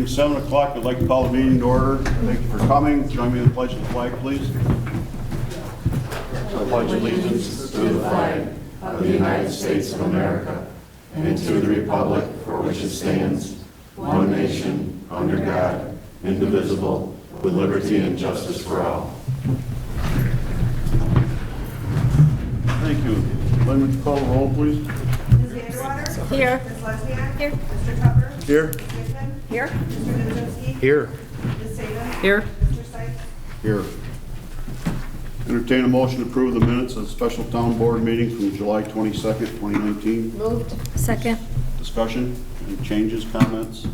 Being 7 o'clock, I'd like to call the meeting to order. Thank you for coming. Join me in the pledge of the flag, please. I pledge allegiance to the flag of the United States of America and to the republic for which it stands, one nation, under God, indivisible, with liberty and justice for all. Thank you. Lynn, would you call the roll, please? Ms. Vanderwater? Here. Ms. Lesniak? Here. Mr. Tupper? Here. Ms. Hickman? Here. Mr. Nizinski? Here. Ms. Saban? Here. Mr. Sykes? Here. Entertain a motion to approve the minutes of the special town board meeting from July 22nd, 2019. Moved. Second. Discussion, any changes, comments?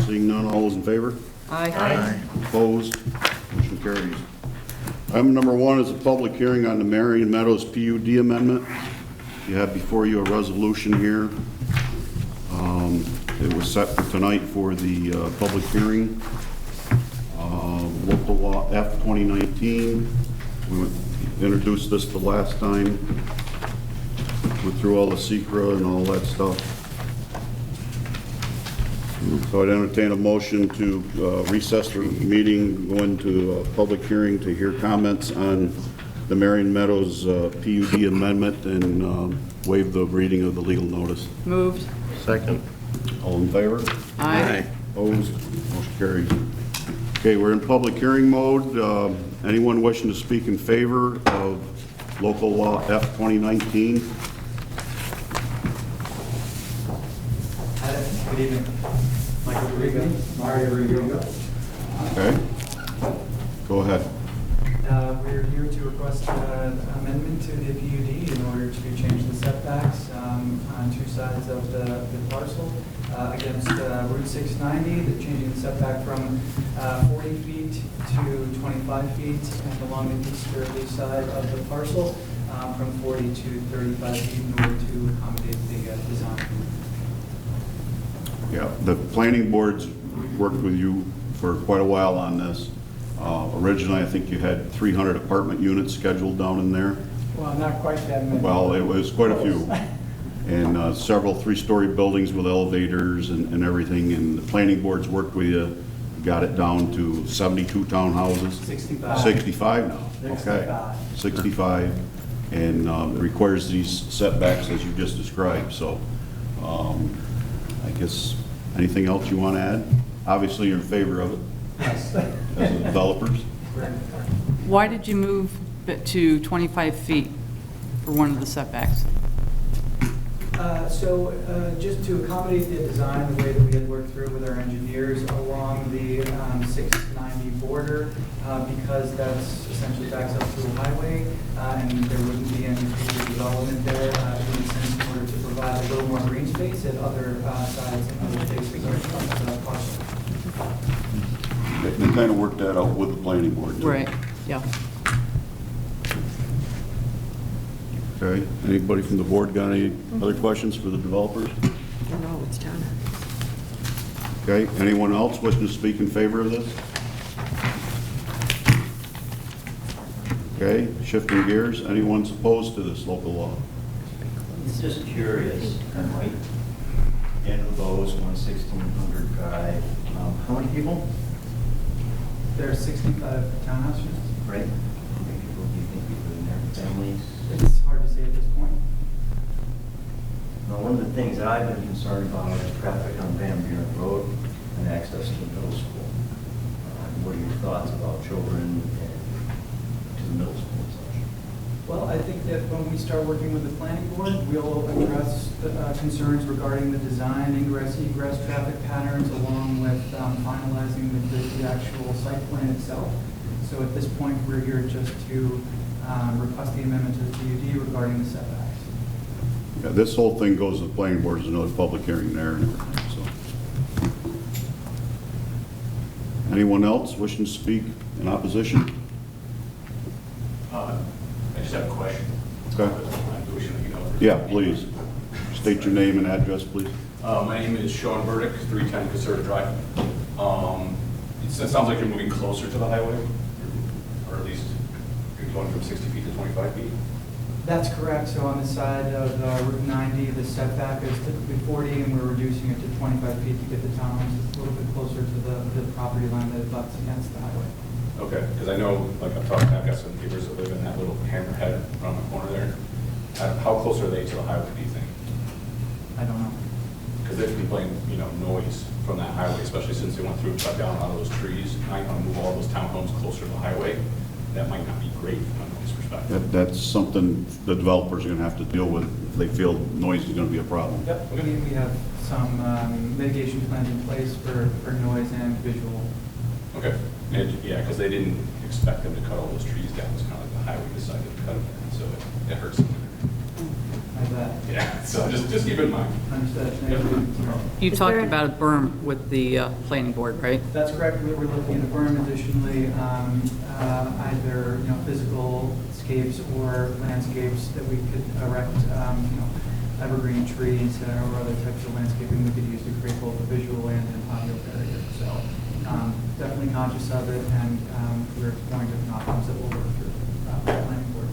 Seeing none, all those in favor? Aye. Opposed? Motion carries. Item number 1 is a public hearing on the Marion Meadows PUD amendment. You have before you a resolution here. It was set for tonight for the public hearing. Local law F 2019. We introduced this the last time. Went through all the secret and all that stuff. So I'd entertain a motion to recess the meeting, go into a public hearing to hear comments on the Marion Meadows PUD amendment and waive the reading of the legal notice. Moved. Second. All in favor? Aye. Opposed? Motion carries. Okay, we're in public hearing mode. Anyone wishing to speak in favor of local law F 2019? Good evening. Michael Rigo. Mario Rigo. Okay. Go ahead. We're here to request an amendment to the PUD in order to change the setbacks on two sides of the parcel against Route 690, changing the setback from 40 feet to 25 feet, and along the easterly side of the parcel from 40 to 35 feet in order to accommodate the design. Yeah, the planning board's worked with you for quite a while on this. Originally, I think you had 300 apartment units scheduled down in there. Well, not quite that many. Well, it was quite a few. And several 3-story buildings with elevators and everything. And the planning board's worked with you, got it down to 72 townhouses. 65. 65 now, okay. 65. And it requires these setbacks as you just described. So I guess anything else you want to add? Obviously, you're in favor of it. Yes. As the developers. Why did you move it to 25 feet for one of the setbacks? Just to accommodate the design, the way that we had worked through with our engineers along the 690 border, because that's essentially backs up to a highway, and there wouldn't be any future development there, it makes sense in order to provide a little more green space at other sides and other spaces of the parcel. They kind of worked that out with the planning board, too. Right, yeah. Okay, anybody from the board got any other questions for the developers? No, it's done. Okay, anyone else wishing to speak in favor of this? Okay, shifting gears, anyone's opposed to this local law? Just curious, I might end with those 1600 drive. How many people? There are 65 townhouse units. Right. How many people do you think you put in there? Families? It's hard to say at this point. Now, one of the things that I've been concerned about is traffic on Van Buren Road and access to the middle school. What are your thoughts about children and to the middle school and such? Well, I think that when we start working with the planning board, we'll address the concerns regarding the design, ingress, egress, traffic patterns, along with finalizing the actual site plan itself. So at this point, we're here just to request the amendment to the PUD regarding the setbacks. Yeah, this whole thing goes to the planning board, there's another public hearing there and everything, so. Anyone else wishing to speak in opposition? I just have a question. Okay. Yeah, please. State your name and address, please. My name is Sean Burdick, 310 Caserta Drive. It sounds like you're moving closer to the highway, or at least you're going from 60 feet to 25 feet. That's correct. So on the side of Route 90, the setback is typically 40, and we're reducing it to 25 feet to get the townhomes a little bit closer to the property line that butts against the highway. Okay, because I know, like I've got some neighbors that live in that little hammerhead around the corner there. How close are they to the highway, do you think? I don't know. Because they'd be playing, noise from that highway, especially since they went through and cut down a lot of those trees. Now you want to move all those townhomes closer to the highway. That might not be great from a noise perspective. That's something the developers are going to have to deal with if they feel noise is going to be a problem. Yep, we have some mitigation plans in place for noise and visual. Okay, and yeah, because they didn't expect them to cut all those trees down. It's kind of like the highway decided to cut them down, so it hurts them. I bet. Yeah, so just keep in mind. Understood. You Is talked there- about a berm with the planning board, right? That's correct. We're looking at a berm additionally, either, physical scapes or landscapes that we could erect, evergreen trees or other types of landscaping we could use to create both a visual and an audio barrier. So definitely conscious of it, and we're going to options that will work through the planning board.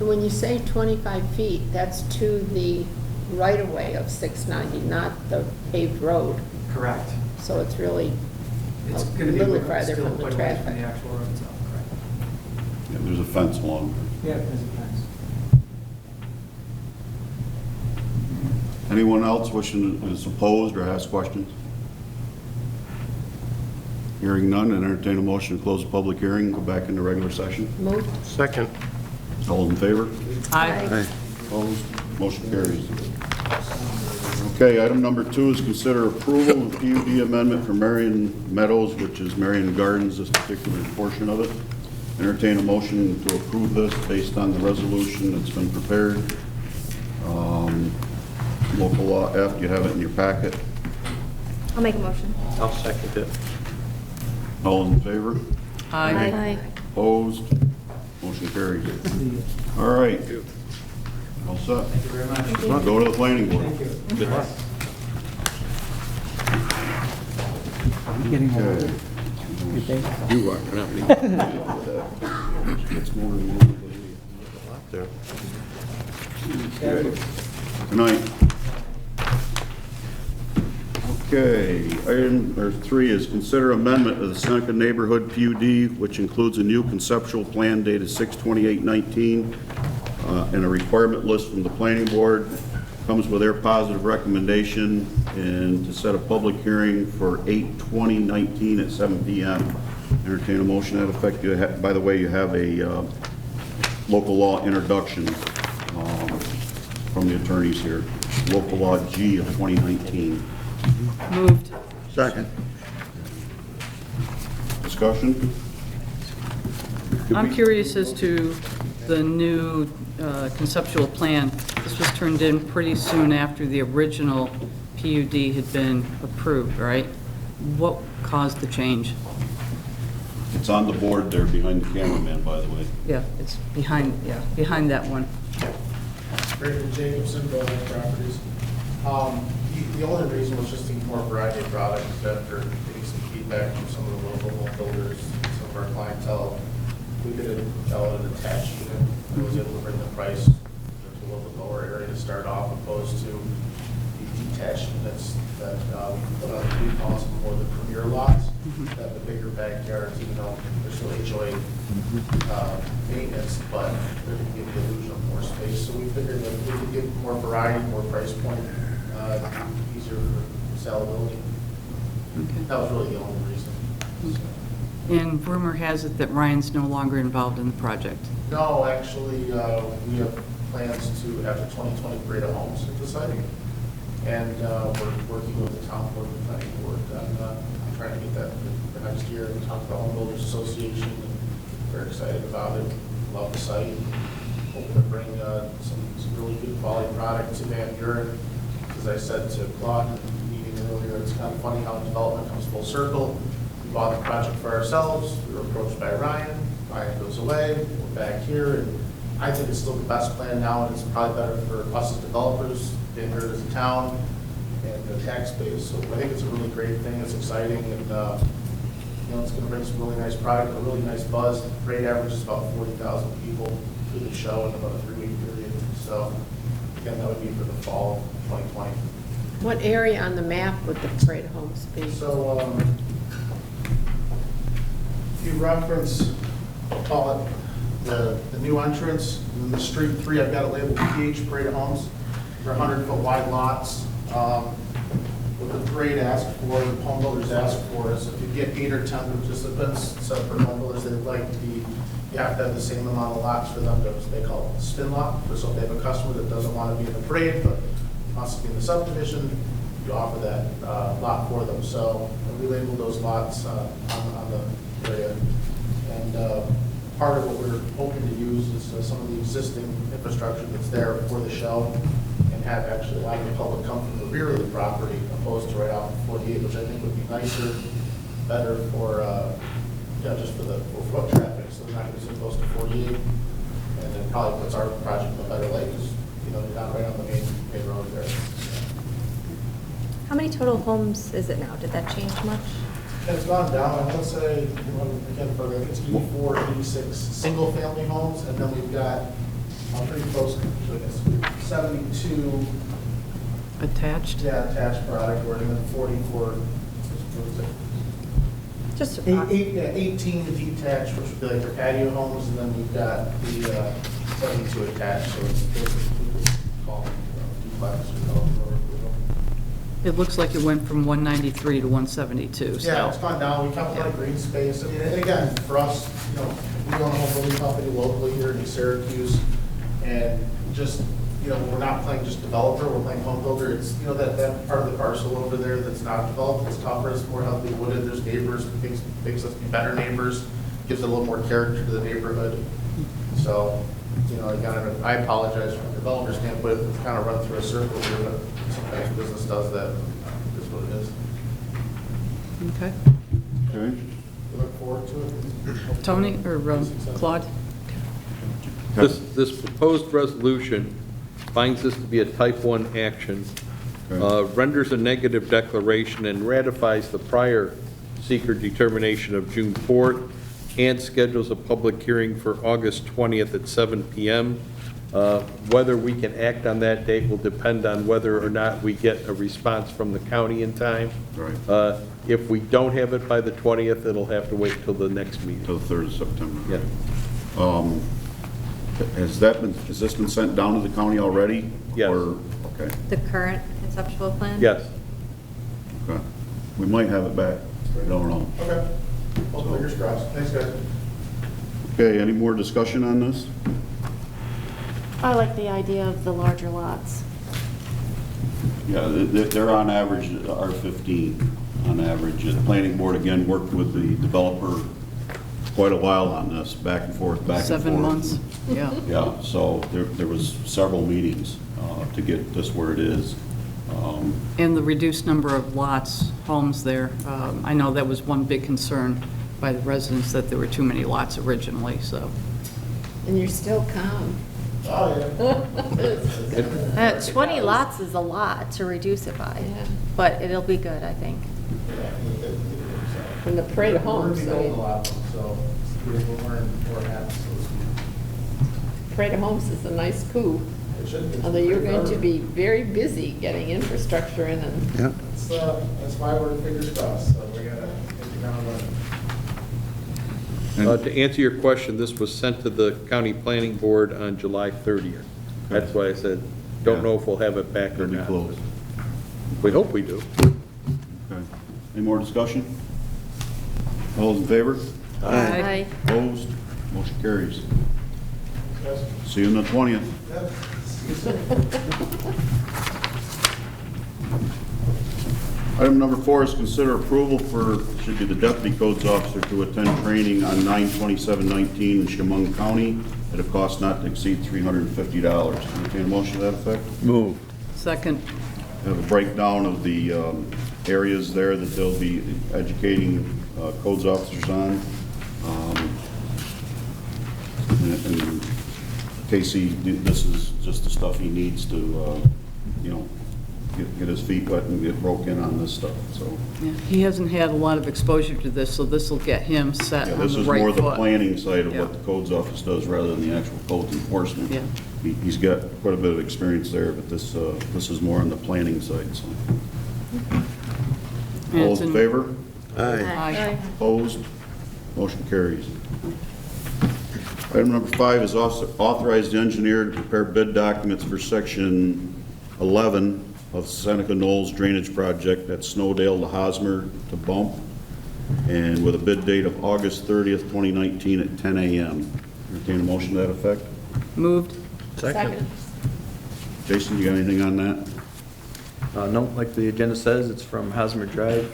When you say 25 feet, that's to the right-of-way of 690, not the paved road. Correct. So it's really It's a going to be little farther still from the quite a ways from traffic. the actual road itself, correct? Yeah, there's a fence along Yeah, because it depends. there. Anyone else wishing to is opposed or ask questions? Hearing none, and entertain a motion to close the public hearing, go back into regular session. Moved. Second. All in favor? Aye. Opposed? Motion carries. Okay, item number 2 is consider approval of PUD amendment for Marion Meadows, which is Marion Gardens, this particular portion of it. Entertain a motion to approve this based on the resolution that's been prepared. Local law F, you have it in your packet. I'll make a motion. I'll second it. All in favor? Aye. Opposed? Motion carries. All right. All set. Thank you very much. Go to the planning board. Thank you. Good luck. Okay. You are, not me. It's more than There. Okay. Good night. Okay, item 3 is consider amendment of the Seneca Neighborhood PUD, which includes a new conceptual plan dated 6/28/19 and a requirement list from the planning board. Comes with their positive recommendation and to set a public hearing for 8/20/19 at 7 p.m. Entertain a motion to that effect. By the way, you have a local law introduction from the attorneys here. Local law G of 2019. Moved. Second. Discussion? I'm curious as to the new conceptual plan. This was turned in pretty soon after the original PUD had been approved, right? What caused the change? It's on the board there behind the cameraman, by the way. Yeah, it's behind that one. Brandon Jacobson, Building Properties. The only reason was just to get more variety of products after getting some feedback from some of the local home builders, some of our clientele. We could tell an attached unit, and was able to bring the price to a little bit lower area to start off, opposed to the detached units that we put on, we call some more the premier lots, that have the bigger backyards, even though there's still HOA maintenance, but they're going to give the illusion of more space. So we figured that we could give more variety, more price point, easier for sellability. Okay. That was really the only reason. So. And rumor has it that Ryan's no longer involved in the project. No, actually, we have plans to, after 2020, create a homes at the site. And we're working with the town board and planning board on trying to get that for next year. We talked about Home Builders Association, and very excited about it. Love the site. Hoping to bring some really good quality product to Van Buren. As I said to Claude in the meeting earlier, it's kind of funny how development comes full circle. We bought the project for ourselves. We were approached by Ryan. Ryan goes away. We're back here. And I think it's still the best plan now, and it's probably better for us as developers, Van Buren as a town, and the tax base. So I think it's a really great thing. It's exciting, and it's going to bring some really nice product, a really nice buzz. Rate average is about 40,000 people through the show in about a 3-week period. So again, that would be for the fall of 2020. What area on the map would the parade of homes be? So if you reference, call it the new entrance, and then the street 3, I've got it labeled PH Parade of Homes. They're 100-foot wide lots. What the parade asked for, the home builders asked for is if you get 8 or 10 participants, separate home builders, they'd like you have to have the same amount of lots for them to, they call it spin lot. So if they have a customer that doesn't want to be in the parade, but wants to be in the subdivision, you offer that lot for them. So we labeled those lots on the area. And part of what we're hoping to use is some of the existing infrastructure that's there for the show, and have actually a lot of the public come from the rear of the property opposed to right out in 48, which I think would be nicer, better for, just for the foot traffic, so they're not going to be so close to 48. And it probably puts our project in a better light, because, you're not right on the main road there. How many total homes is it now? Did that change much? It's gone down, I want to say, again, for it's 84, 86 single-family homes, and then we've got, pretty close to, I guess, 72, Attached? attached product, or then 44, Just 18 detached, which would be like their patio homes, and then we've got the 72 attached, so it's basically called duplex. It looks like it went from 193 to 172, so. Yeah, it's gone down. We kept a lot of green space. I mean, and again, for us, we own a home building company locally here in East Syracuse, and just, we're not playing just developer, we're playing home builder. It's, that part of the parcel over there that's not developed, it's tougher, it's more heavily wooded, there's neighbors, makes us be better neighbors, gives it a little more character to the neighborhood. So, again, I apologize from a developer standpoint, we've kind of run through a circle here, but sometimes business does that. That's what it is. Okay. Okay. We look forward to it. Tony or Claude? This proposed resolution finds this to be a type 1 action, renders a negative declaration, and ratifies the prior seeker determination of June 4th, and schedules a public hearing for August 20th at 7 p.m. Whether we can act on that date will depend on whether or not we get a response from the county in time. Right. If we don't have it by the 20th, it'll have to wait till the next meeting. Till the 3rd of September. Yeah. Has this been sent down to the county already? Yes. Okay. the current conceptual plan? Yes. Okay. We might have it back. I don't know. Okay. Well, fingers crossed. Thanks, guys. Okay, any more discussion on this? I like the idea of the larger lots. Yeah, they're on average R15 on average. The planning board, again, worked with the developer quite a while on this, back and forth, back and forth. 7 months, yeah. Yeah, so there was several meetings to get this where it is. And the reduced number of lots, homes there, I know that was one big concern by the residents, that there were too many lots originally, so. And you're still calm. Oh, yeah. 20 lots is a lot to reduce it by, Yeah. but it'll be good, I think. And the parade of homes, We're going to build a lot of them, so we're more happy, so to speak. parade of homes is a nice coup. It should be. Although you're going to be very busy getting infrastructure in and. Yeah. That's why we're fingers crossed, so we got to hit the ground running. To answer your question, this was sent to the county planning board on July 30th. That's why I said, don't know if we'll have it back or Pretty not. close. We hope we do. Okay. Any more discussion? All those in favor? Aye. Opposed? Motion carries. Yes. See you on the 20th. Yep. Item number 4 is consider approval for, should be the deputy codes officer to attend training on 9/27/19 in Chemung County at a cost not to exceed $350. Entertain a motion to that effect? Move. Second, Have a breakdown of the areas there that they'll be educating codes officers on. And Casey, this is just the stuff he needs to, get his feet wet and get broke in on this stuff, so. yeah, he hasn't had a lot of exposure to this, so this will get him set Yeah, on this the is right more the foot. planning side of Yeah. what the codes office does rather than the actual codes enforcement. Yeah. He's got quite a bit of experience there, but this is more on the planning side, so. And All it's in favor? Aye. Opposed? Motion carries. Item number 5 is authorize the engineer to prepare bid documents for section 11 of Seneca Knolls Drainage Project at Snowdale to Hosmer to Bump, and with a bid date of August 30th, 2019 at 10 a.m. Entertain a motion to that effect. Moved. Second. Jason, you got anything on that? No, like the agenda says, it's from Hosmer Drive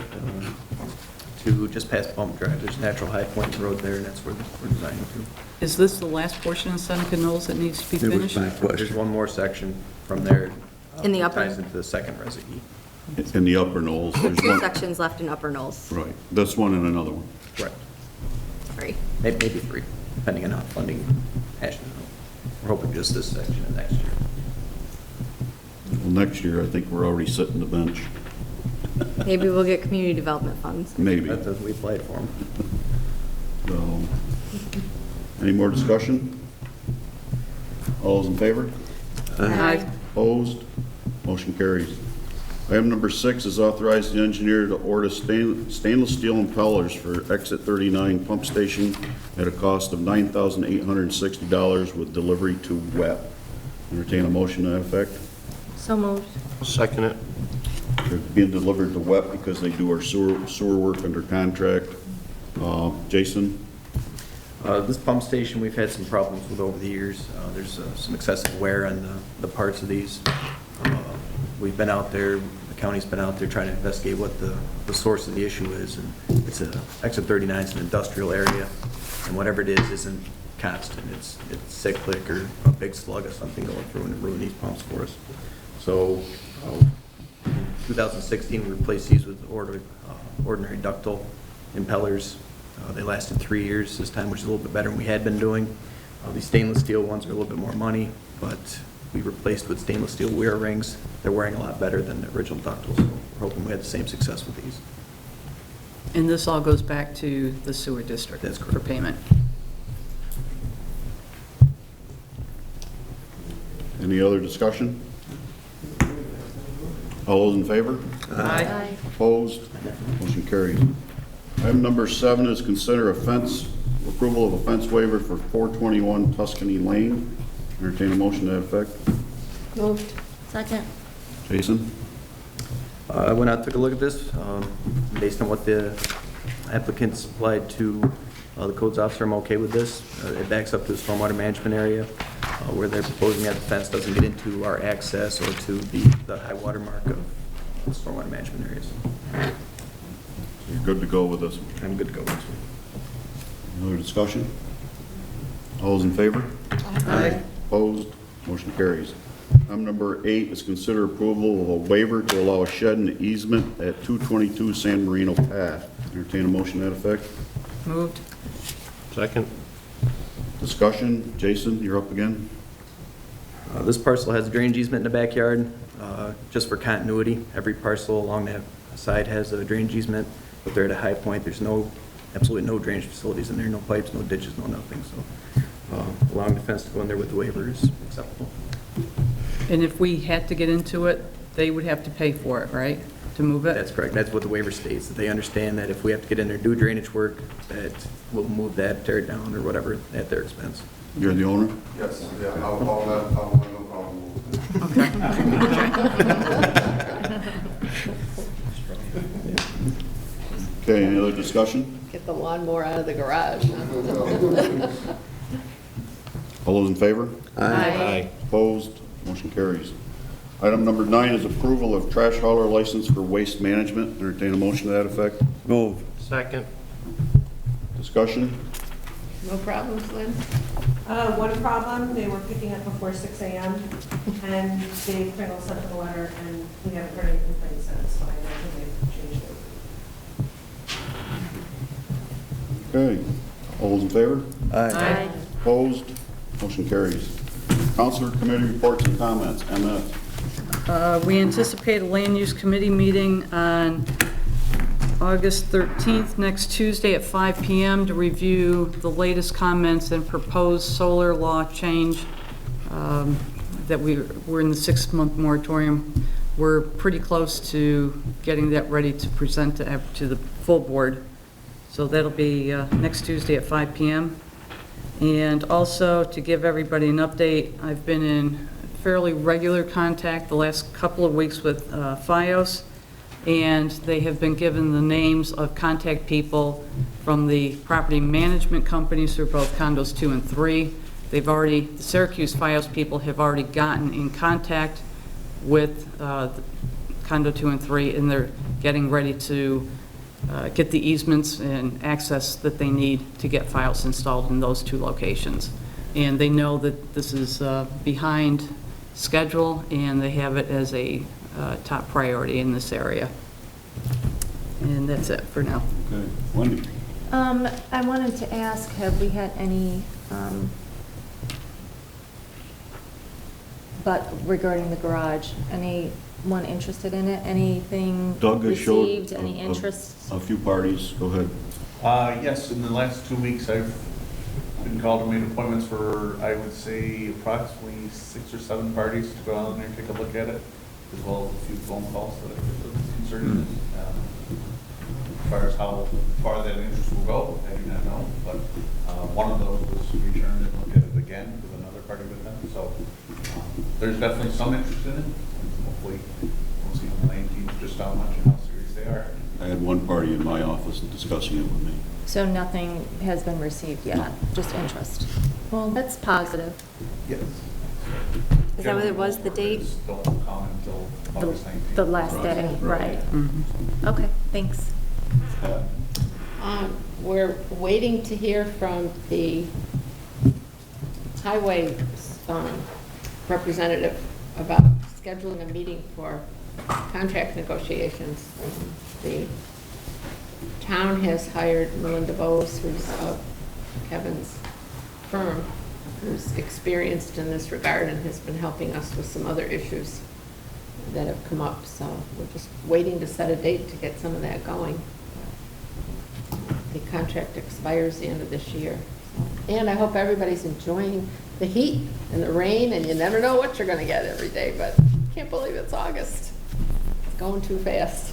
to just past Bump Drive. There's a natural high point in the road there, and that's where we're designing to. Is this the last portion of Seneca Knolls that needs to be finished? There's one more section from there. In the that upper? ties into the second residue. In the upper Knolls. There's Two one. sections left in Upper Knolls. Right. This one and another one. Right. Three. Maybe 3, depending on how funding hashes out. We're hoping just this section and next year. Well, next year, I think we're already sitting the bench. Maybe we'll get community development funds. Maybe. That's what we applied for them. So, any more discussion? All those in favor? Aye. Opposed? Motion carries. Item number 6 is authorize the engineer to order stainless steel impellers for exit 39 pump station at a cost of $9,860 with delivery to WEP. Entertain a motion to that effect. So moved. Second it. They're being delivered to WEP because they do our sewer work under contract. Jason? This pump station, we've had some problems with over the years. There's some excessive wear on the parts of these. We've been out there, the county's been out there trying to investigate what the source of the issue is. And it's exit 39 is an industrial area, and whatever it is isn't constant. It's cyclic or a big slug of something going through and ruin these pumps for us. So in 2016, we replaced these with ordinary ductile impellers. They lasted 3 years this time, which is a little bit better than we had been doing. These stainless steel ones are a little bit more money, but we replaced with stainless steel wear rings. They're wearing a lot better than the original ductile, so we're hoping we had the same success with these. And this all goes back to the sewer district? That's correct. For payment? Any other discussion? All those in favor? Aye. Opposed? Motion carries. Item number 7 is consider approval of a fence waiver for 421 Tuscany Lane. Entertain a motion to that effect. Moved. Second. Jason? I went out, took a look at this, based on what the applicant supplied to the codes officer. I'm okay with this. It backs up to the stormwater management area, where they're proposing that the fence doesn't get into our access or to the high water mark of stormwater management areas. So you're good to go with this one. I'm good to go with this one. Any other discussion? All those in favor? Aye. Opposed? Motion carries. Item number 8 is consider approval of a waiver to allow a shed in the easement at 222 San Marino Path. Entertain a motion to that effect. Moved. Second. Discussion? Jason, you're up again. This parcel has a drainage easement in the backyard, just for continuity. Every parcel along that side has a drainage easement, but they're at a high point. There's absolutely no drainage facilities in there, no pipes, no ditches, no nothing. So allowing the fence to go in there with the waiver is acceptable. And if we had to get into it, they would have to pay for it, right? To move it? That's correct. That's what the waiver states, that they understand that if we have to get in there, do drainage work, that we'll move that, tear it down, or whatever at their expense. You're the owner? Yes, yeah, I'll call that, I'll have no problem with it. Okay, any other discussion? Get the lawnmower out of the garage. All those in favor? Aye. Opposed? Motion carries. Item number 9 is approval of trash hauler license for waste management. Entertain a motion to that effect. Move. Second. Discussion? No problems, Lynn? One problem, they were picking up before 6 a.m. and Dave Pringle sent them a letter and we haven't heard any complaints since, so I imagine they've changed it. Okay. All those in favor? Aye. Opposed? Motion carries. Councilor committee reports and comments. MF. We anticipate a land use committee meeting on August 13th, next Tuesday at 5 p.m. to review the latest comments and proposed solar law change that we're in the 6-month moratorium. We're pretty close to getting that ready to present to the full board. So that'll be next Tuesday at 5 p.m. And also, to give everybody an update, I've been in fairly regular contact the last couple of weeks with FiOS, and they have been given the names of contact people from the property management companies for both condos 2 and 3. They've already, the Syracuse FiOS people have already gotten in contact with the condo 2 and 3, and they're getting ready to get the easements and access that they need to get FiOS installed in those 2 locations. And they know that this is behind schedule, and they have it as a top priority in this area. And that's it for now. Okay, Wendy? I wanted to ask, have we had any, but regarding the garage, anyone interested in it? Anything Doug has showed received? Any interest? a few parties. Go ahead. Yes, in the last 2 weeks, I've been called and made appointments for, I would say, approximately 6 or 7 parties to go out there and take a look at it, as well as a few phone calls that I've concerned. As far as how far that interest will go, I do not know, but one of those was returned and looked at it again with another party with them. So there's definitely some interest in it. Hopefully, we'll see on the 19th just how much and how serious they are. I had one party in my office discussing it with me. So nothing has been received yet, No. just interest. Well, that's positive. Yes. Is that what it was, the date? Don't come until August 19th. The last day, right. Okay, thanks. We're waiting to hear from the highway representative about scheduling a meeting for contract negotiations. The town has hired Melinda Bowes, who's of Kevin's firm, who's experienced in this regard and has been helping us with some other issues that have come up. So we're just waiting to set a date to get some of that going. The contract expires the end of this year. And I hope everybody's enjoying the heat and the rain, and you never know what you're going to get every day, but I can't believe it's August. It's going too fast.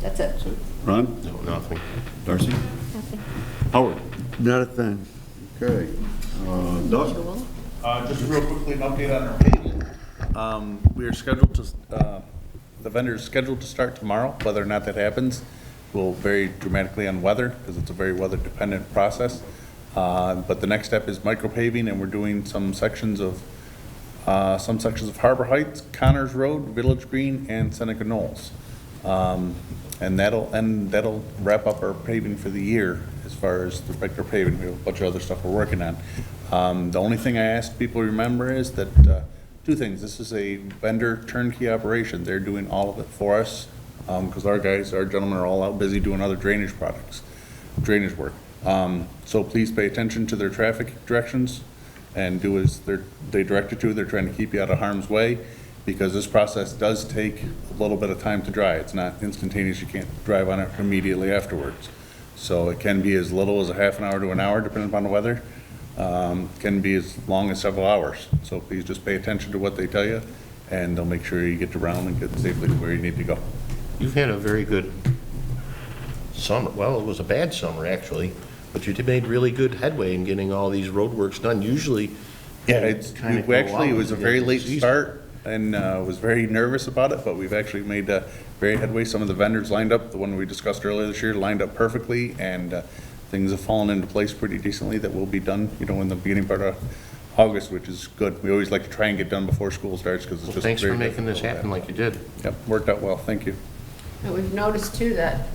That's it. Ron? No, nothing. Darcy? Nothing. Howard? Not a thing. Okay. Doug? Just real quickly, an update on our paving. We are scheduled to, the vendor is scheduled to start tomorrow. Whether or not that happens will vary dramatically on weather, because it's a very weather-dependent process. But the next step is micro-paving, and we're doing some sections of Harbor Heights, Connors Road, Village Green, and Seneca Knolls. And that'll wrap up our paving for the year as far as the regular paving. We have a bunch of other stuff we're working on. The only thing I ask people to remember is that 2 things. This is a vendor turnkey operation. They're doing all of it for us, because our gentlemen are all out busy doing other drainage work. So please pay attention to their traffic directions and do as they direct you to. They're trying to keep you out of harm's way, because this process does take a little bit of time to dry. It's not instantaneous. You can't drive on it immediately afterwards. So it can be as little as a half an hour to an hour, depending upon the weather. Can be as long as several hours. So please just pay attention to what they tell you, and they'll make sure you get around and get safely to where you need to go. You've had a very good summer. Well, it was a bad summer, actually, but you made really good headway in getting all these roadworks done. Usually, Yeah, it was a very late start, and was very nervous about it, but we've actually made very headway. Some of the vendors lined up, the one we discussed earlier this year, lined up perfectly, and things have fallen into place pretty decently that will be done, in the beginning part of August, which is good. We always like to try and get done before school starts, because it's just thanks for very making this difficult. happen like you did. Yep, worked out well, thank you. And we've noticed too that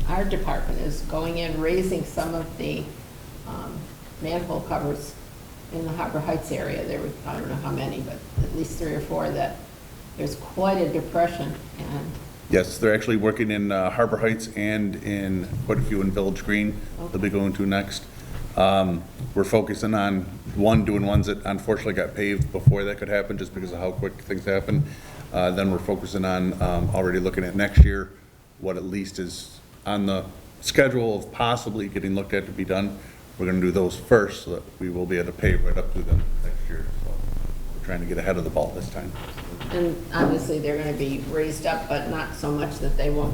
our department is going in, raising some of the manhole covers in the Harbor Heights area. There were, I don't know how many, but at least 3 or 4 that there's quite a depression. And Yes, they're actually working in Harbor Heights and in quite a few in Village Green. They'll be going to next. We're focusing on doing ones that unfortunately got paved before that could happen, just because of how quick things happen. Then we're focusing on already looking at next year, what at least is on the schedule of possibly getting looked at to be done. we're gonna do those first, so that we will be able to pay right up to them next year. So we're trying to get ahead of the ball this time. And obviously, they're gonna be raised up, but not so much that they won't.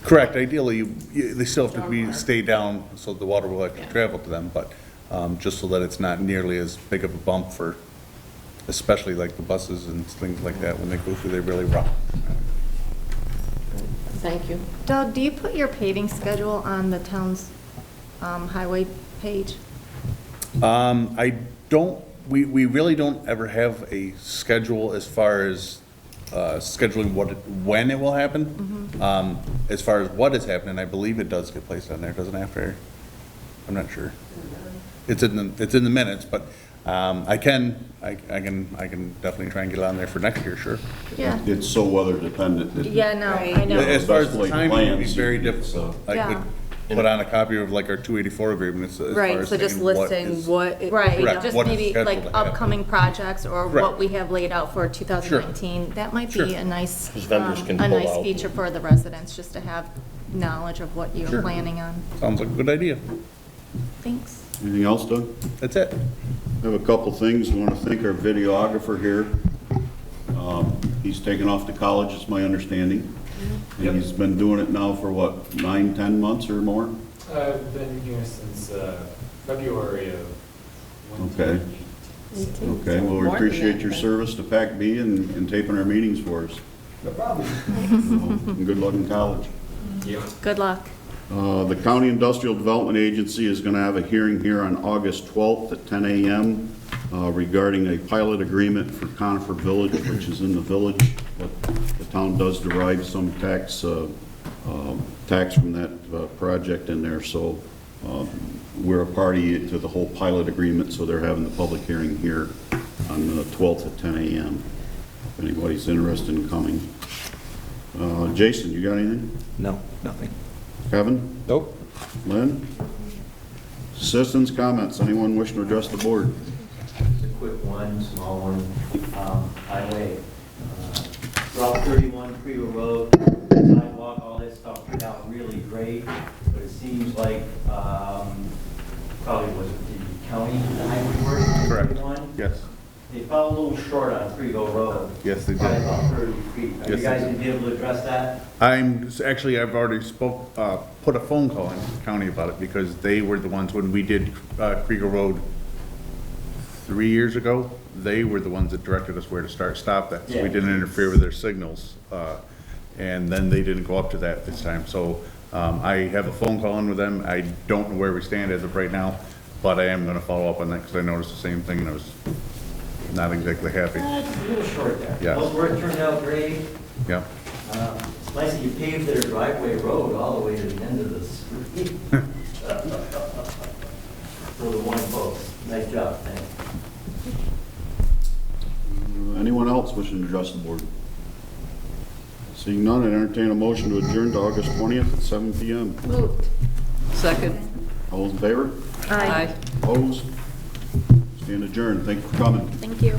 Correct, ideally, they still have to be, stay down, so the water will actually travel to them, but just so that it's not nearly as big of a bump for, especially like the buses and things like that, when they go through, they really rock. Thank you. Doug, do you put your paving schedule on the town's highway page? I don't, we really don't ever have a schedule as far as scheduling when it will happen. As far as what is happening, I believe it does get placed on there, doesn't it, after? I'm not sure. It's in the minutes, but I can definitely try and get it on there for next year, sure. Yeah. It's so weather dependent. that- Yeah, no, I know. As far as Best the laid timing, it would be plans, very you- difficult. I Yeah. could put on a copy of like our 284 agreement as far Right, as so just saying what listing is- what. Right, Correct. just What is maybe scheduled like to happen. upcoming projects or Correct. what we have laid out for 2019. That might Sure. be a nice, Because vendors can a pull nice out. feature for the residents, just to have knowledge of what you're Sure. planning on. Sounds like a good idea. Thanks. Anything else, Doug? That's it. I have a couple things. We want to thank our videographer here. He's taken off to college, is my understanding. And he's been doing it now for what, 9, 10 months or more? I've been here since February of Okay. Okay, well, we More than appreciate that, your but- service to PAC-B and taping our meetings for us. No problem. And good luck in college. Yeah. Good luck. The County Industrial Development Agency is going to have a hearing here on August 12th at 10 a.m. Regarding a pilot agreement for Conifer Village, which is in the village. But the town does derive some tax from that project in there, so we're a party to the whole pilot agreement, so they're having the public hearing here on the 12th at 10 a.m. If anybody's interested in coming. Jason, you got anything? No, nothing. Kevin? Nope. Lynn? Citizens' comments. Anyone wishing to address the board? Just a quick one, small one. Highway, Route 31, Creel Road, sidewalk, all that stuff turned out really great, but it seems like, probably was it the county, the highway board? Correct. 31? Yes. They fell a little short on Creel Road. Yes, they By did. about 30 feet. Are Yes, you they guys did. gonna be able to address that? I've already put a phone call in to the county about it, because they were the ones, when we did Krieger Road 3 years ago, they were the ones that directed us where to stop that, so we Yeah. didn't interfere with their signals. And then they didn't go up to that this time, so I have a phone call in with them. I don't know where we stand as of right now, but I am gonna follow up on that, because I noticed the same thing, and I was not exactly happy. It's a little short there. Yeah. Most work turned out great. Yeah. It's nice that you paved their driveway road all the way to the end of the street. For the one folks. Nice job, thanks. Anyone else wishing to address the board? Seeing none, I entertain a motion to adjourn to August 20th at 7 p.m. Moved. Second? All those in favor? Aye. Opposed? Stand adjourned. Thank you for coming. Thank you.